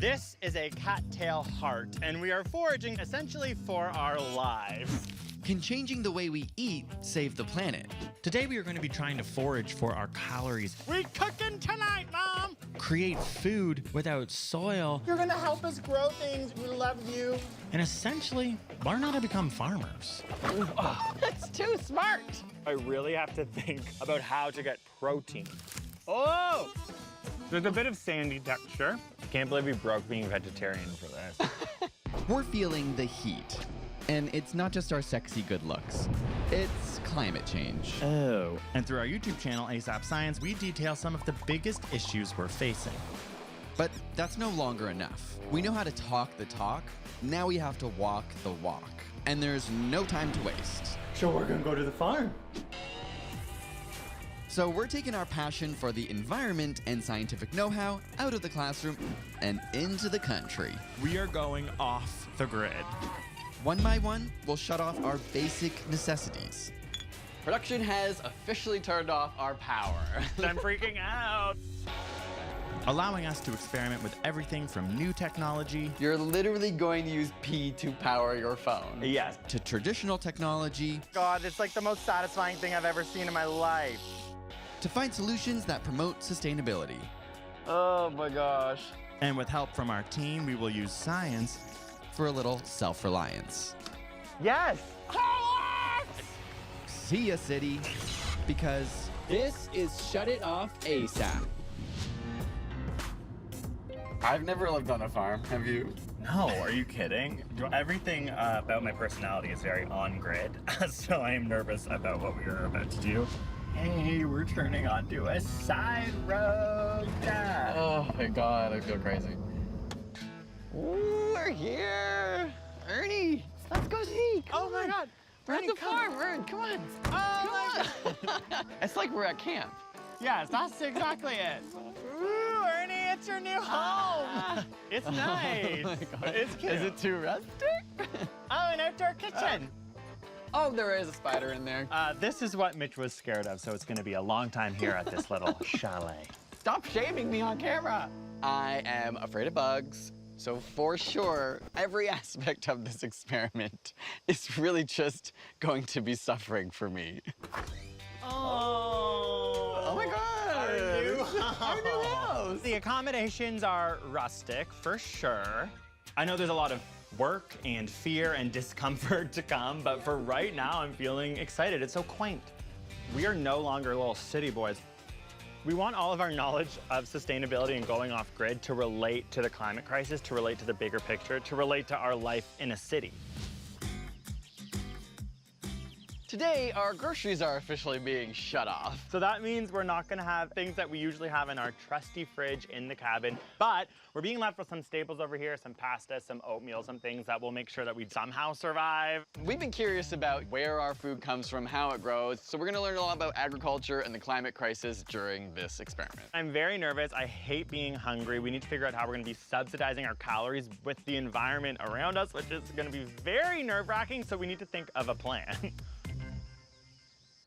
This is a cattail heart, and we are foraging essentially for our lives. Can changing the way we eat save the planet? Today we are going to be trying to forage for our calories. We cooking tonight, Mom! Create food without soil. You're gonna help us grow things. We love you. And essentially, learn how to become farmers. That's too smart. I really have to think about how to get protein. Oh! There's a bit of sandy texture. I can't believe we broke being vegetarian for this. We're feeling the heat. And it's not just our sexy good looks. It's climate change. Oh. And through our YouTube channel, AsapSCIENCE, we detail some of the biggest issues we're facing. But that's no longer enough. We know how to talk the talk. Now we have to walk the walk. And there's no time to waste. So we're gonna go to the farm. So we're taking our passion for the environment and scientific know-how out of the classroom and into the country. We are going off the grid. One by one, we'll shut off our basic necessities. Production has officially turned off our power. I'm freaking out. Allowing us to experiment with everything from new technology. You're literally going to use pee to power your phone. Yes. To traditional technology. God, it's like the most satisfying thing I've ever seen in my life. To find solutions that promote sustainability. Oh my gosh. And with help from our team, we will use science for a little self-reliance. Yes! See ya, city. Because this is Shut It Off ASAP. I've never lived on a farm, have you? No, are you kidding? Everything about my personality is very on-grid, so I am nervous about what we are about to do. Hey, we're turning onto a side road. Oh my god, I feel crazy. Ooh, we're here! Ernie, let's go see! Oh my god! We're at the farm, Ern, come on! Oh my god! It's like we're at camp. Yes, that's exactly it. Ooh, Ernie, it's your new home! It's nice. Oh my god. It's cute. Is it too rustic? Oh, an outdoor kitchen. Oh, there is a spider in there. This is what Mitch was scared of, so it's gonna be a long time here at this little chalet. Stop shaming me on camera. I am afraid of bugs. So for sure, every aspect of this experiment is really just going to be suffering for me. Oh my god! Our new house! The accommodations are rustic, for sure. I know there's a lot of work and fear and discomfort to come, but for right now, I'm feeling excited. It's so quaint. We are no longer little city boys. We want all of our knowledge of sustainability and going off grid to relate to the climate crisis, to relate to the bigger picture, to relate to our life in a city. Today, our groceries are officially being shut off. So that means we're not gonna have things that we usually have in our trusty fridge in the cabin, but we're being left with some staples over here, some pasta, some oatmeal, some things that will make sure that we somehow survive. We've been curious about where our food comes from, how it grows, so we're gonna learn a lot about agriculture and the climate crisis during this experiment. I'm very nervous. I hate being hungry. We need to figure out how we're gonna be subsidizing our calories with the environment around us, which is gonna be very nerve-wracking, so we need to think of a plan.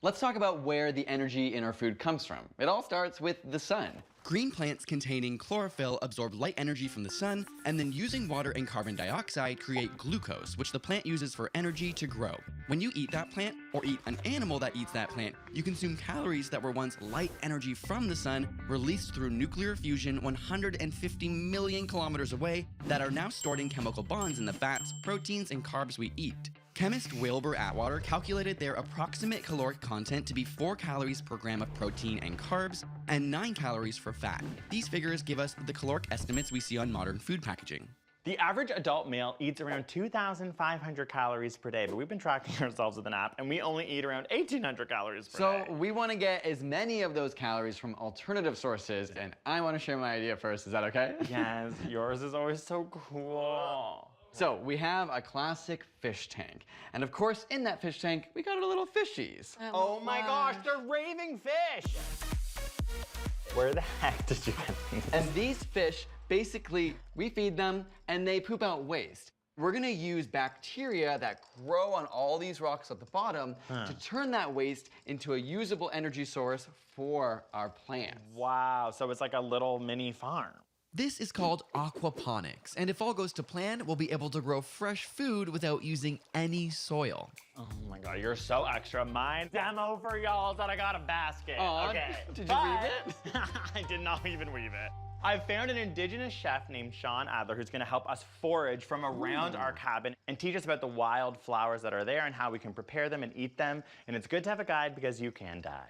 Let's talk about where the energy in our food comes from. It all starts with the sun. green plants containing chlorophyll absorb light energy from the sun and then using water and carbon dioxide create glucose, which the plant uses for energy to grow. When you eat that plant or eat an animal that eats that plant, you consume calories that were once light energy from the sun released through nuclear fusion 150 million kilometers away that are now stored in chemical bonds in the fats, proteins, and carbs we eat. Chemist Wilbur Atwater calculated their approximate caloric content to be 4 calories per gram of protein and carbs, and 9 calories for fat. These figures give us the caloric estimates we see on modern food packaging. The average adult male eats around 2,500 calories per day, but we've been tracking ourselves with an app, and we only eat around 1,800 calories per day. So we want to get as many of those calories from alternative sources, and I want to share my idea first. Is that okay? Yes, yours is always so cool. So we have a classic fish tank. And of course, in that fish tank, we got our little fishies. Oh my gosh, they're raving fish! Where the heck did you get these? And these fish, basically, we feed them and they poop out waste. We're gonna use bacteria that grow on all these rocks at the bottom to turn that waste into a usable energy source for our plants. Wow, so it's like a little mini farm. This is called aquaponics, and if all goes to plan, we'll be able to grow fresh food without using any soil. Oh my God, you're so extra. My demo for y'all is that I got a basket. Aw, Okay. did you weave it? I did not even weave it. I found an indigenous chef named Sean Adler who's gonna help us forage from around our cabin and teach us about the wild flowers that are there and how we can prepare them and eat them. And it's good to have a guide because you can die.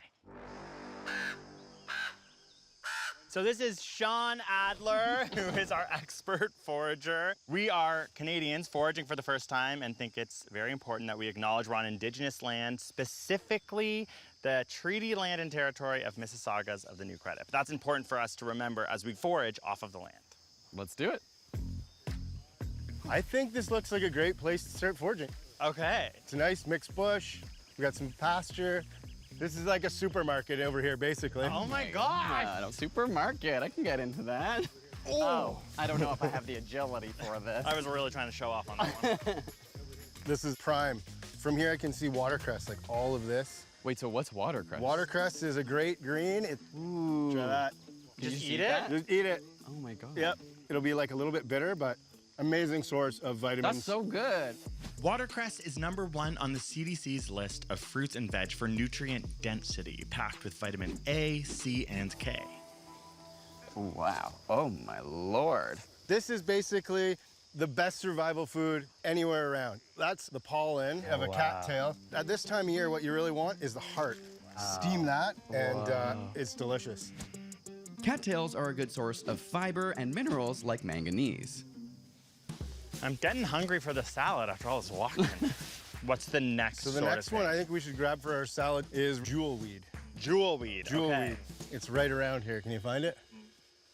So this is Sean Adler, who is our expert forager. We are Canadians foraging for the first time and think it's very important that we acknowledge we're on Indigenous land, specifically the treaty land and territory of Mississaugas of the New Credit. That's important for us to remember as we forage off of the land. Let's do it. I think this looks like a great place to start foraging. Okay. It's a nice mixed bush. We got some pasture. This is like a supermarket over here, basically. Oh my gosh! No supermarket, I can get into that. Oh, I don't know if I have the agility for this. I was really trying to show off on that one. This is prime. From here I can see watercress, like all of this. Wait, so what's watercress? Watercress is a great green. Ooh. Try that. Just you eat see it? that? Just eat it. Oh my God. Yep. It'll be like a little bit bitter, but amazing source of vitamins. That's so good. Watercress is #1 on the CDC's list of fruits and veg for nutrient density, packed with vitamin A, C, and K. Wow. Oh my Lord. This is basically the best survival food anywhere around. That's the pollen of a cattail. At this time of year, what you really want is the heart. Steam that, and it's delicious. Cattails are a good source of fiber and minerals like manganese. I'm getting hungry for the salad after all this walking. What's the next So the sort next of one thing? I think we should grab for our salad is jewelweed. Jewelweed. Jewelweed. Okay. It's right around here. Can you find it?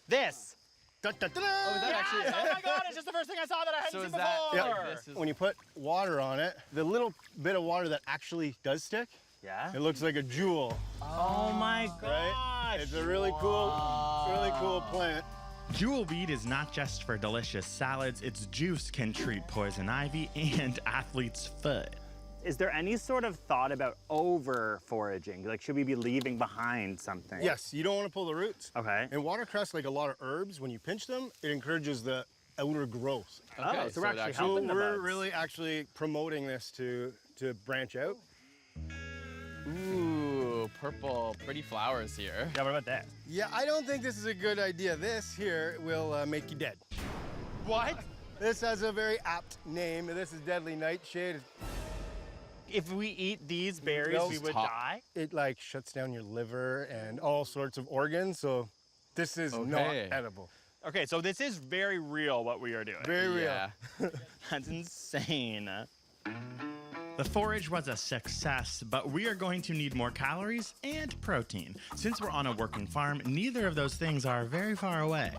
This. Da-da-da-da! Oh, is that actually it? Oh my God, it's just the first thing I saw that I hadn't So seen is that- before. Yeah. This is- When you put water on it, the little bit of water that actually does stick, Yeah? it looks like a jewel, Oh my right? gosh. It's a really cool plant. Jewelweed is not just for delicious salads, its juice can treat poison ivy and athlete's foot. Is there any sort of thought about over foraging? Like, should we be leaving behind something? Yes, you don't want to pull the roots. Okay. And watercress, like a lot of herbs, when you pinch them, it encourages the outer growth. Oh, so we're it actually So helping the we're bugs. really actually promoting this to branch out. Ooh, purple, pretty flowers here. Yeah, what about that? Yeah, I don't think this is a good idea. This here will make you dead. What? This has a very apt name. This is deadly nightshade. If we eat these berries, Those we would top- die? It like shuts down your liver and all sorts of organs. So this is not Okay. edible. Okay, so this is very real what we are doing. Very real. Yeah. That's insane. The forage was a success, but we are going to need more calories and protein. Since we're on a working farm, neither of those things are very far away.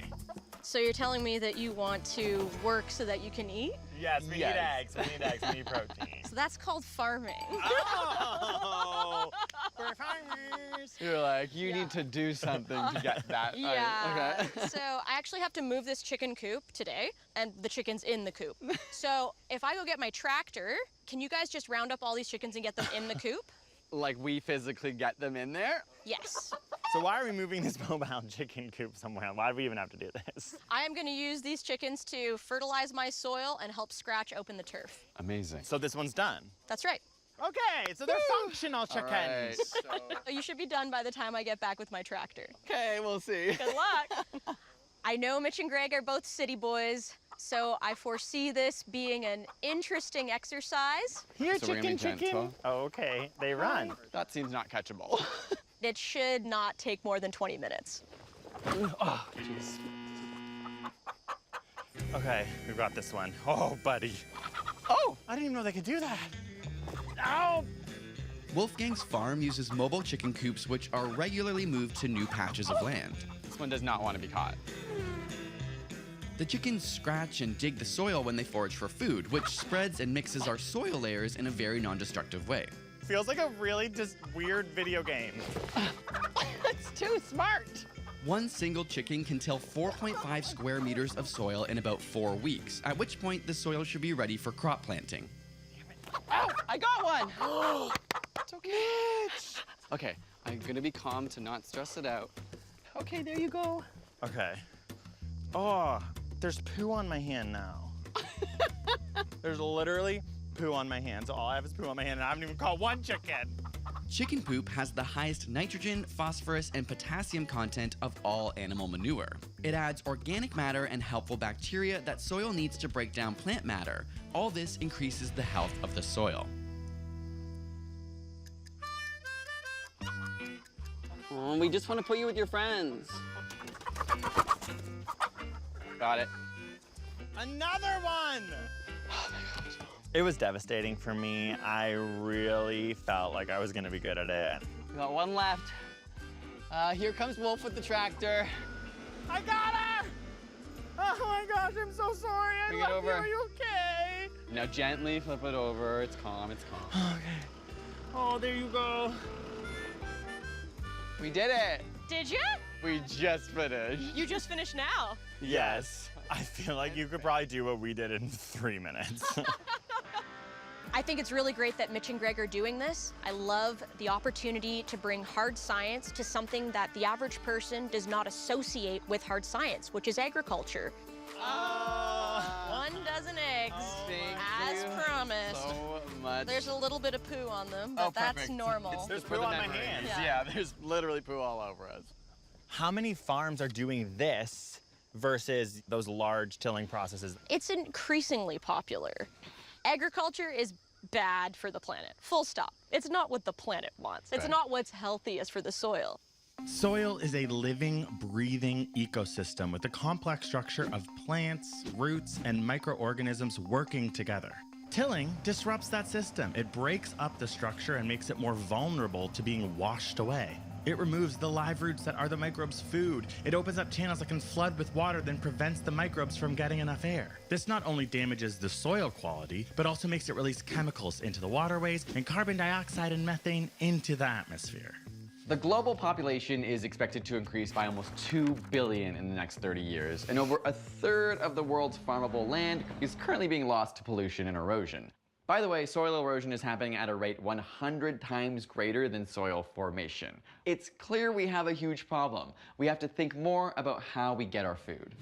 So you're telling me that you want to work so that you can eat? Yes, we Yes. need eggs, we need eggs, we need protein. So that's called farming. Oh, we're farmers. You're like, you need to do something to get that. Yeah. Okay. So I actually have to move this chicken coop today, and the chicken's in the coop. So if I go get my tractor, can you guys just round up all these chickens and get them in the coop? Like we physically get them in there? Yes. So why are we moving this mobile chicken coop somewhere? Why do we even have to do this? I am going to use these chickens to fertilize my soil and help scratch open the turf. Amazing. So this one's done. That's right. Okay, so they're functional chickens. Right. So you should be done by the time I get back with my tractor. Okay, we'll see. Good luck. I know Mitch and Greg are both city boys, so I foresee this being an interesting exercise. Here, So we're gonna chicken, be chicken. gentle. Oh, okay, they run. That seems not catchable. It should not take more than 20 minutes. Oh, jeez. Okay, we got this one. Oh, buddy. Oh, I didn't even know they could do that. Ow! Wolfgang's farm uses mobile chicken coops which are regularly moved to new patches of land. This one does not want to be caught. The chickens scratch and dig the soil when they forage for food, which spreads and mixes our soil layers in a very non-destructive way. Feels like a really just weird video game. It's too smart. One single chicken can till 4.5 square meters of soil in about 4 weeks, at which point the soil should be ready for crop planting. Oh, I got one. It's okay. Okay, I'm gonna be calm to not stress it out. Okay, there you go. Okay. Oh, there's poo on my hand now. There's literally poo on my hand. So all I have is poo on my hand, and I haven't even caught one chicken. Chicken poop has the highest nitrogen, phosphorus, and potassium content of all animal manure. It adds organic matter and helpful bacteria that soil needs to break down plant matter. All this increases the health of the soil. Oh, we just want to put you with your friends. Got it. Another one! It was devastating for me. I really felt like I was gonna be good at it. We got one left. Here comes Wolf with the tractor. I got her! Oh my gosh, I'm so sorry. I Bring it love you. over. Are you okay? Now gently flip it over. It's calm, it's calm. Okay. Oh, there you go. We did it. Did you? We just finished. You just finished now. Yes. I feel like you could probably do what we did in 3 minutes. I think it's really great that Mitch and Greg are doing this. I love the opportunity to bring hard science to something that the average person does not associate with hard science, which is agriculture. Oh. 1 dozen eggs, Thank as you promised. so much. There's a little bit of poo on them, but that's perfect. normal. There's For poo the on my memories. hands. Yeah. There's literally poo all over us. How many farms are doing this versus those large tilling processes? It's increasingly popular. Agriculture is bad for the planet, full stop. It's not what the planet wants. It's Right. not what's healthiest for the soil. Soil is a living, breathing ecosystem with a complex structure of plants, roots, and microorganisms working together. Tilling disrupts that system. It breaks up the structure and makes it more vulnerable to being washed away. It removes the live roots that are the microbes' food. It opens up channels that can flood with water, then prevents the microbes from getting enough air. This not only damages the soil quality, but also makes it release chemicals into the waterways and carbon dioxide and methane into the atmosphere. The global population is expected to increase by almost 2 billion in the next 30 years, and over a third of the world's farmable land is currently being lost to pollution and erosion. By the way, soil erosion is happening at a rate 100 times greater than soil formation. It's clear we have a huge problem. We have to think more about how we get our food.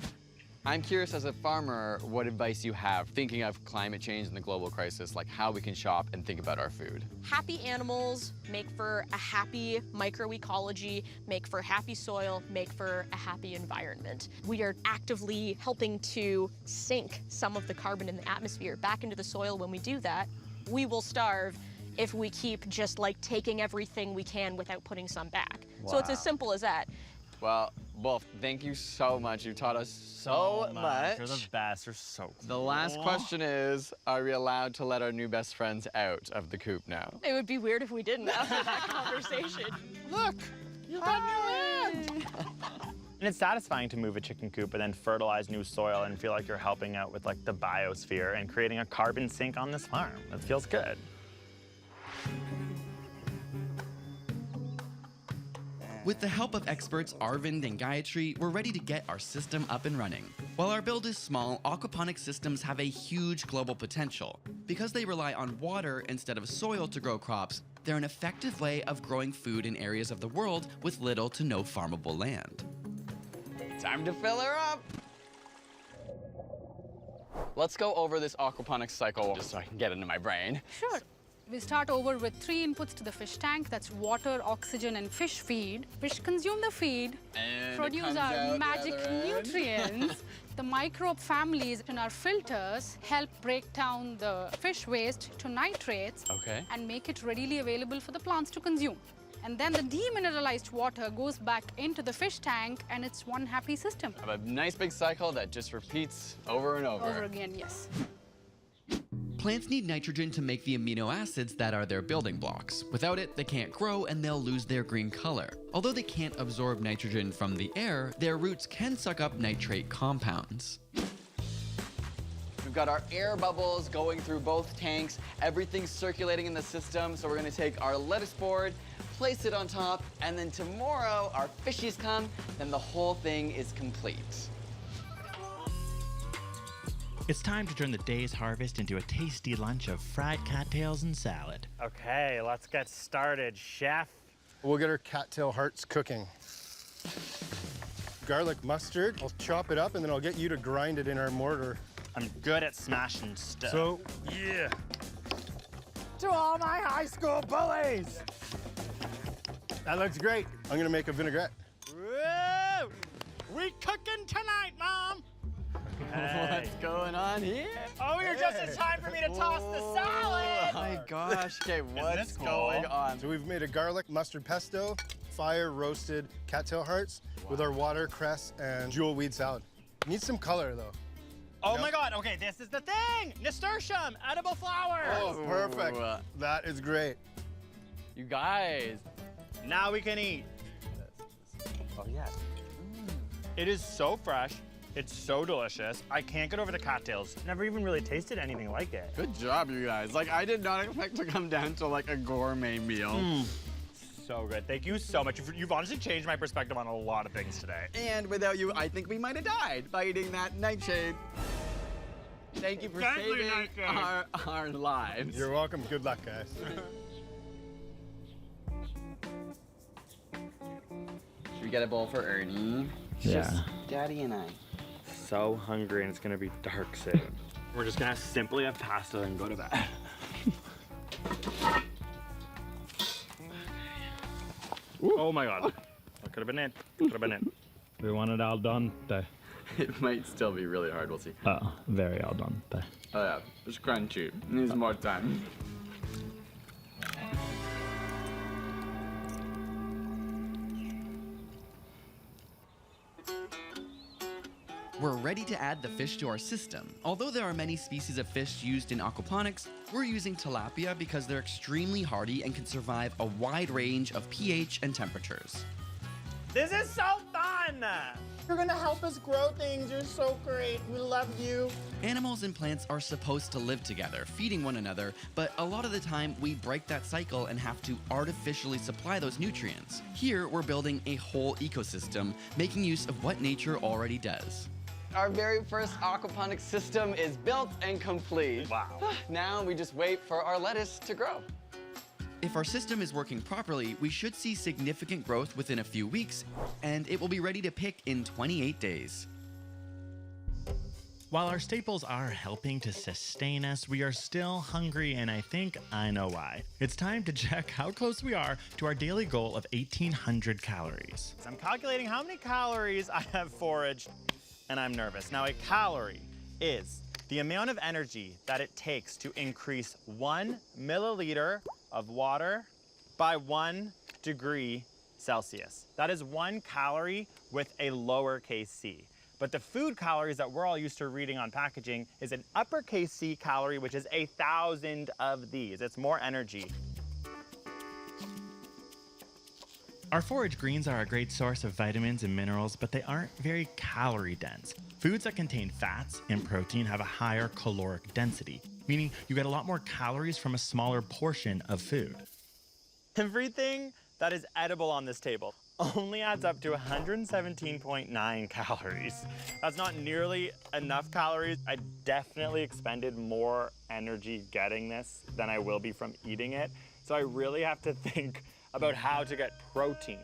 I'm curious, as a farmer, what advice you have thinking of climate change and the global crisis, like how we can shop and think about our food. Happy animals make for a happy microecology, make for happy soil, make for a happy environment. We are actively helping to sink some of the carbon in the atmosphere back into the soil. When we do that, we will starve if we keep just like taking everything we can without putting some back. So it's as simple as that. Well, Wolf, thank you so much. You taught us so much. You're the best. You're so cool. The last question is, are we allowed to let our new best friends out of the coop now? It would be weird if we didn't after that conversation. Look, you got new land. And it's satisfying to move a chicken coop and then fertilize new soil and feel like you're helping out with like the biosphere and creating a carbon sink on this farm. It feels good. With the help of experts Arvind and Gayatri, we're ready to get our system up and running. While our build is small, aquaponic systems have a huge global potential. Because they rely on water instead of soil to grow crops, they're an effective way of growing food in areas of the world with little to no farmable land. Time to fill her up. Let's go over this aquaponics cycle just so I can get it into my brain. Sure. We start over with 3 inputs to the fish tank. That's water, oxygen, and fish feed. Fish consume the feed, And it produce comes our out the magic other end. nutrients. The microbe families in our filters help break down the fish waste to nitrates Okay. and make it readily available for the plants to consume. And then the demineralized water goes back into the fish tank, and it's one happy system. I have a nice big cycle that just repeats over and over. Over again, yes. Plants need nitrogen to make the amino acids that are their building blocks. Without it, they can't grow and they'll lose their green color. Although they can't absorb nitrogen from the air, their roots can suck up nitrate compounds. We've got our air bubbles going through both tanks. Everything's circulating in the system. So we're gonna take our lettuce board, place it on top, and then tomorrow our fishies come, then the whole thing is complete. It's time to turn the day's harvest into a tasty lunch of fried cattails and salad. Okay, let's get started, chef. We'll get our cattail hearts cooking. garlic mustard. I'll chop it up and then I'll get you to grind it in our mortar. I'm good at smashing stuff. So, yeah. To all my high school bullies! That looks great. I'm gonna make a vinaigrette. Woo! We cooking tonight, Mom! What's going on here? Oh, you're just in time for me to toss the salad! Oh my gosh, okay, what's this cool? going on? So we've made a garlic mustard pesto, fire roasted cattail hearts with our watercress and jewel weed salad. Needs some color though. Oh my God, okay, this is the thing! Nasturtium, edible flowers! Oh, perfect. Ooh. That is great. You guys. Now we can eat. Oh yeah. It is so fresh. It's so delicious. I can't get over the cattails. Never even really tasted anything like it. Good job, you guys. Like, I did not expect to come down to like a gourmet meal. So good. Thank you so much. You've honestly changed my perspective on a lot of things today. And without you, I think we might have died by eating that nightshade. Thank you for Exactly, saving Nightshade. our lives. You're welcome. Good luck, guys. Should we get a bowl for Ernie? Yeah. Just Daddy and I. So hungry and it's gonna be dark soon. We're just gonna simply have pasta and go to bed. Oh my God. That could have been it. Could have been it. We want it al dente. It might still be really hard, we'll see. Oh, very al dente. Oh yeah, it's crunchy. Needs more time. We're ready to add the fish to our system. Although there are many species of fish used in aquaponics, we're using tilapia because they're extremely hardy and can survive a wide range of pH and temperatures. This is so fun! You're gonna help us grow things. You're so great. We love you. Animals and plants are supposed to live together, feeding one another, but a lot of the time we break that cycle and have to artificially supply those nutrients. Here, we're building a whole ecosystem, making use of what nature already does. Our very first aquaponics system is built and complete. Wow. Now we just wait for our lettuce to grow. If our system is working properly, we should see significant growth within a few weeks, and it will be ready to pick in 28 days. While our staples are helping to sustain us, we are still hungry, and I think I know why. It's time to check how close we are to our daily goal of 1,800 calories. I'm calculating how many calories I have foraged, and I'm nervous. Now, a calorie is the amount of energy that it takes to increase 1 milliliter of water by 1 degree Celsius. That is 1 calorie with a lowercase c. But the food calories that we're all used to reading on packaging is an uppercase C calorie, which is 1,000 of these. It's more energy. Our forage greens are a great source of vitamins and minerals, but they aren't very calorie dense. Foods that contain fats and protein have a higher caloric density, meaning you get a lot more calories from a smaller portion of food. Everything that is edible on this table only adds up to 117.9 calories. That's not nearly enough calories. I definitely expended more energy getting this than I will be from eating it. So I really have to think about how to get protein.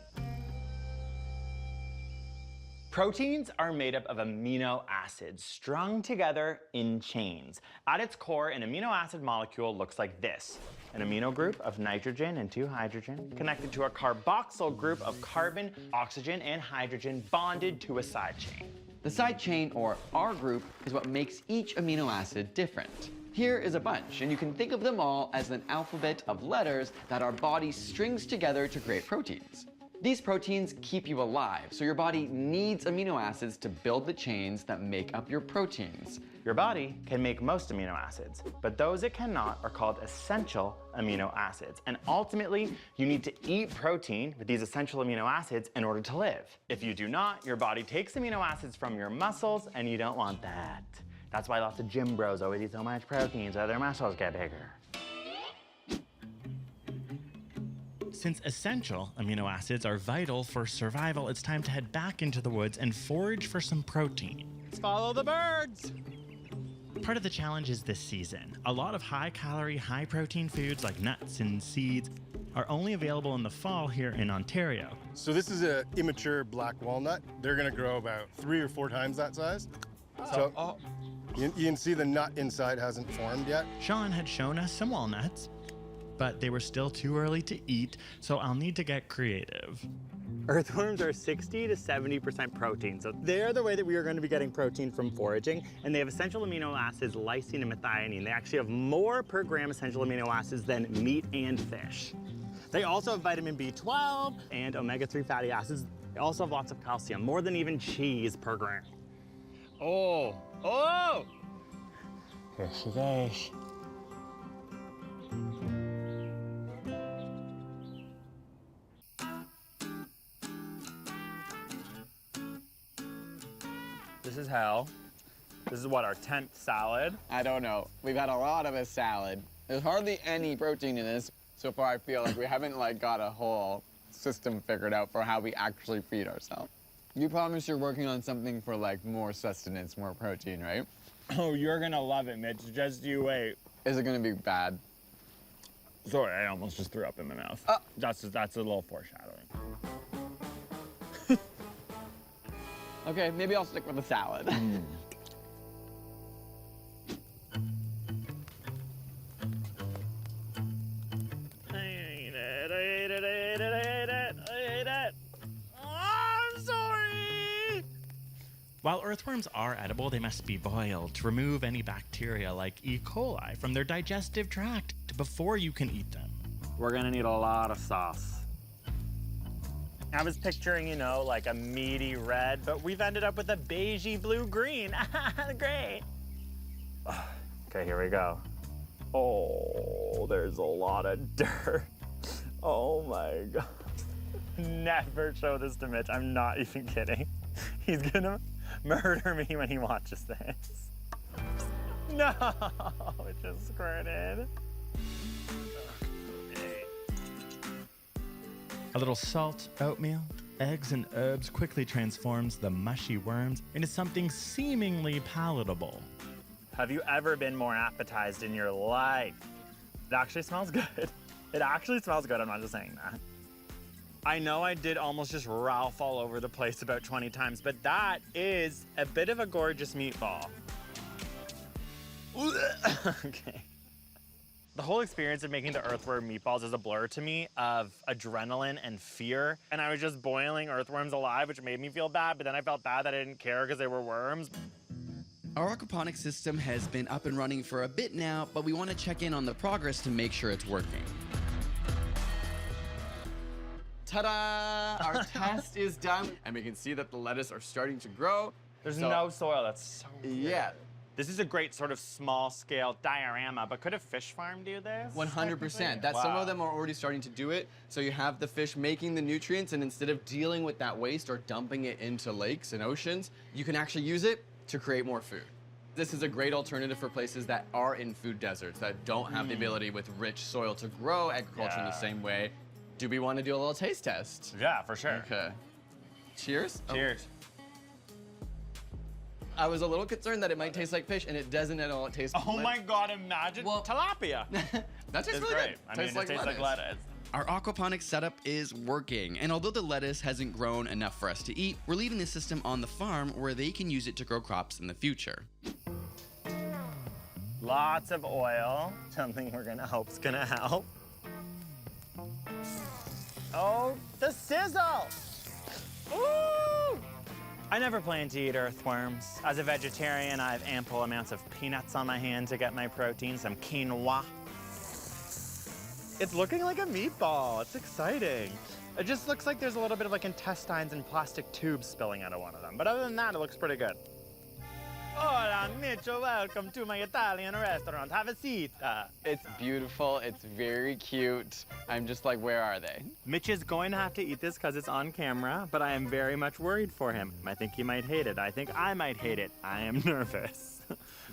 Proteins are made up of amino acids strung together in chains. At its core, an amino acid molecule looks like this. An amino group of nitrogen and 2 hydrogen connected to a carboxyl group of carbon, oxygen, and hydrogen bonded to a side chain. The side chain, or R group, is what makes each amino acid different. Here is a bunch, and you can think of them all as an alphabet of letters that our body strings together to create proteins. These proteins keep you alive, so your body needs amino acids to build the chains that make up your proteins. Your body can make most amino acids, but those it cannot are called essential amino acids. And ultimately, you need to eat protein with these essential amino acids in order to live. If you do not, your body takes amino acids from your muscles, and you don't want that. That's why lots of gym bros always eat so much protein so their muscles get bigger. Since essential amino acids are vital for survival, it's time to head back into the woods and forage for some protein. Let's follow the birds. Part of the challenge is this season. A lot of high-calorie, high-protein foods like nuts and seeds are only available in the fall here in Ontario. So this is an immature black walnut. They're gonna grow about 3 or 4 times that size. So you can see the nut inside hasn't formed yet. Sean had shown us some walnuts, but they were still too early to eat, so I'll need to get creative. Earthworms are 60 to 70% protein, so they're the way that we are going to be getting protein from foraging, and they have essential amino acids, lysine and methionine. They actually have more per gram essential amino acids than meat and fish. They also have vitamin B12 and omega-3 fatty acids. They also have lots of calcium, more than even cheese per gram. Oh! Here she goes. This is hell. This is what, our 10th salad? I don't know. We've had a lot of a salad. There's hardly any protein in this. So far, I feel like we haven't got a whole system figured out for how we actually feed ourselves. You promise you're working on something for more sustenance, more protein, right? Oh, you're gonna love it, Mitch. Just you wait. Is it gonna be bad? Sorry, I almost just threw up in my mouth. That's a little foreshadowing. Okay, maybe I'll stick with the salad. I ate it. Oh, I'm sorry. While earthworms are edible, they must be boiled to remove any bacteria like E. coli from their digestive tract before you can eat them. We're gonna need a lot of sauce. I was picturing, like a meaty red, but we've ended up with a beigey blue-green. Great. Okay, here we go. Oh, there's a lot of dirt. Oh my God. Never show this to Mitch. I'm not even kidding. He's gonna murder me when he watches this. No, it just squirted. A little salt, oatmeal, eggs, and herbs quickly transforms the mushy worms into something seemingly palatable. Have you ever been more appetized in your life? It actually smells good. It actually smells good, I'm not just saying that. I know I did almost just Ralph all over the place about 20 times, but that is a bit of a gorgeous meatball. Okay. The whole experience of making the earthworm meatballs is a blur to me of adrenaline and fear. And I was just boiling earthworms alive, which made me feel bad, but then I felt bad that I didn't care because they were worms. Our aquaponics system has been up and running for a bit now, but we want to check in on the progress to make sure it's working. Ta-da! Our test is done, and we can see that the lettuce are starting to grow. There's no soil, that's so weird. Yeah. This is a great sort of small-scale diorama, but could a fish farm do this? 100%. That some of them are already starting to do it. So you have the fish making the nutrients, and instead of dealing with that waste or dumping it into lakes and oceans, you can actually use it to create more food. This is a great alternative for places that are in food deserts, that don't have the ability with rich soil to grow agriculture in the same way. Do we want to do a little taste test? Yeah, for sure. Okay. Cheers. Cheers. I was a little concerned that it might taste like fish, and it doesn't at all. It tastes Oh my God, imagine tilapia. That tastes It's really great. good. I mean, it tastes like lettuce. Our aquaponics setup is working, and although the lettuce hasn't grown enough for us to eat, we're leaving the system on the farm where they can use it to grow crops in the future. Lots of oil. Something we're gonna hope's gonna help. Oh, the sizzle! Ooh! I never plan to eat earthworms. As a vegetarian, I have ample amounts of peanuts on my hand to get my protein, some quinoa. It's looking like a meatball. It's exciting. It just looks like there's a little bit of intestines and plastic tubes spilling out of one of them. But other than that, it looks pretty good. Hola, Mitchell. Welcome to my Italian restaurant. Have a seat. It's beautiful. It's very cute. I'm just like, where are they? Mitch is going to have to eat this because it's on camera, but I am very much worried for him. I think he might hate it. I think I might hate it. I am nervous.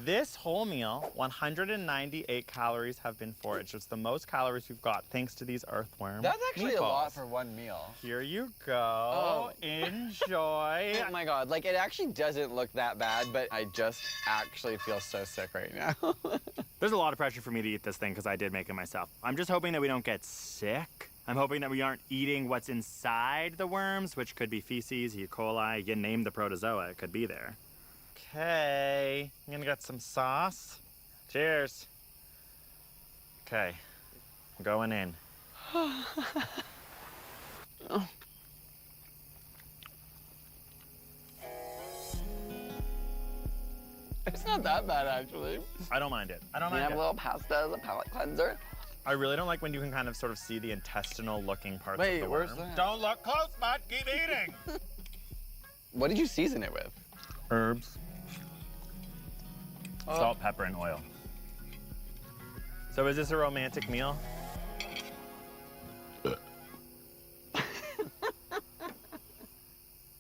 This whole meal, 198 calories have been foraged. It's the most calories we've got thanks to these earthworm That's actually meatballs. a lot for one meal. Here you go. Enjoy. Oh my God, it actually doesn't look that bad, but I just actually feel so sick right now. There's a lot of pressure for me to eat this thing because I did make it myself. I'm just hoping that we don't get sick. I'm hoping that we aren't eating what's inside the worms, which could be feces, E. coli, you name the protozoa, it could be there. Okay, I'm gonna get some sauce. Cheers. Okay, I'm going in. It's not that bad, actually. I don't mind it. I don't You mind have it. a little pasta as a palate cleanser. I really don't like when you can kind of sort of see the intestinal looking parts Wait, of the where's worm. that? Don't look close, bud. Keep eating. What did you season it with? Herbs. Salt, pepper, and oil. So is this a romantic meal?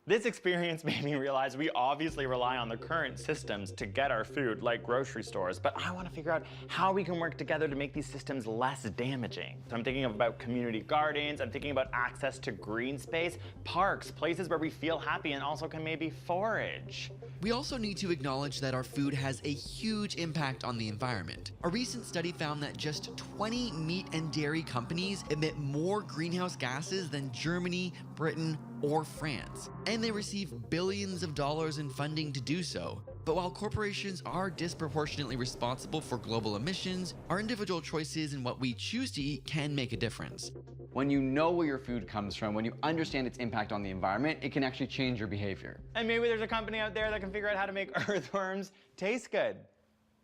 This experience made me realize we obviously rely on the current systems to get our food, like grocery stores, but I want to figure out how we can work together to make these systems less damaging. So I'm thinking about community gardens, I'm thinking about access to green space, parks, places where we feel happy and also can maybe forage. We also need to acknowledge that our food has a huge impact on the environment. A recent study found that just 20 meat and dairy companies emit more greenhouse gases than Germany, Britain, or France, and they receive billions of dollars in funding to do so. But while corporations are disproportionately responsible for global emissions, our individual choices in what we choose to eat can make a difference. When you know where your food comes from, when you understand its impact on the environment, it can actually change your behavior. And maybe there's a company out there that can figure out how to make earthworms taste good.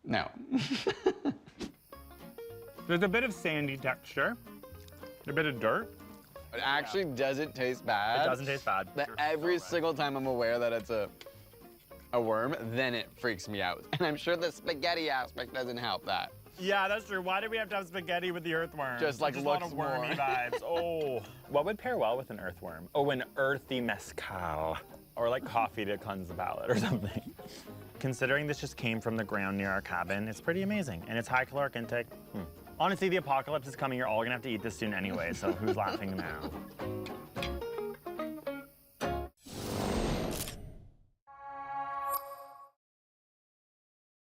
No. There's a bit of sandy texture, a bit of dirt. It actually doesn't taste bad. It doesn't taste bad. But You're every so right. single time I'm aware that it's a worm, then it freaks me out. And I'm sure the spaghetti aspect doesn't help that. Yeah, that's true. Why did we have to have spaghetti with the earthworm? Just, like, Just a lot looks of wormy more. vibes. Oh. What would pair well with an earthworm? Oh, an earthy mezcal. Or like coffee to cleanse the palate or something. Considering this just came from the ground near our cabin, it's pretty amazing. And it's high caloric intake. Honestly, the apocalypse is coming. You're all gonna have to eat this soon anyway, so who's laughing now?